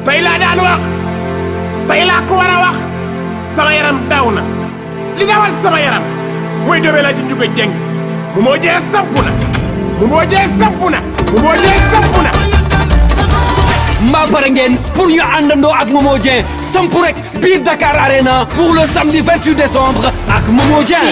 tey laa daan wax tey laa ko war a wax sama yaram daw na li dawal sama yaram mooy Dobé Laaji Ndiouga Dieng Momo Dieng sampu na Momo Dieng sampu na Momo Dieng sampu na mbaa pare ngeen pour ñu àndandoo ak Momo Dieng sampu rek biir Dakar Arena pour le samedi 28 décembre ak Momo Dieng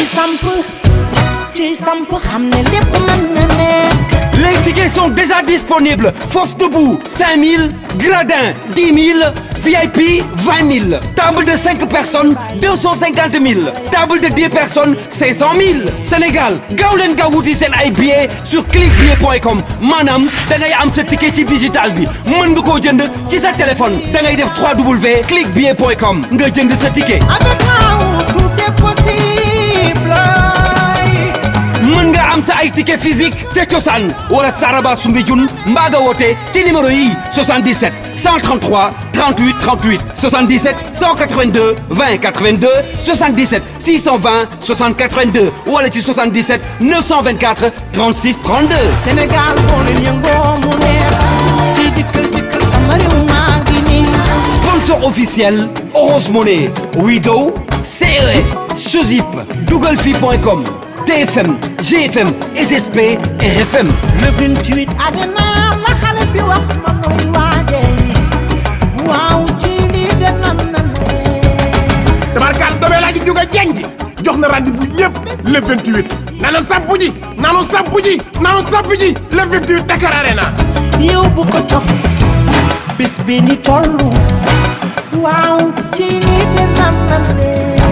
ci samp xam ne lépp mën na nekk. Les tickets sont déjà disponibles. Force debout, 5 000. Gradin, 10 000. VIP, 20 000. Table de 5 personnes, 250 000. Table de 10 personnes, 500 000. Sénégal, gaaw leen gaaw wuti seen ay billets sur clickbillet.com. maanaam da ngay am sa ticket ci digital bi mën nga koo jënd ci sa téléphone da ngay def www.clickbillet.com nga jënd sa ticket. Avec moi, tout est possible. mën nga am sa ay ticket physique te cosaan wala Saraba Soumbédioune mbaa nga woote ci numéro yi 77 133 38 38 77 182 20 82 77 620 60 82 wala ci 77 924 36 32. Sénégal boo leen yëngoo mu neex ci dikkal sama réew maa ngi nii. Sponsor officiel Orange Money, Wido, CRS, Sozip, Googlefy.com, TFM, GFM, SSP, RFM. Le 28 Arena la xale bi wax ma noonu waajee waaw ci lii de nan na ne. tabarkaal Dobé Laaji Ndiouga Dieng jox na rendez-vous ñëpp le 28 nanu sampu ji nanu sampu ji nanu sampu ji le 28 Dakar Arena. yow bu ko cof bis bi ni tollu waaw ci lii de nan na ne.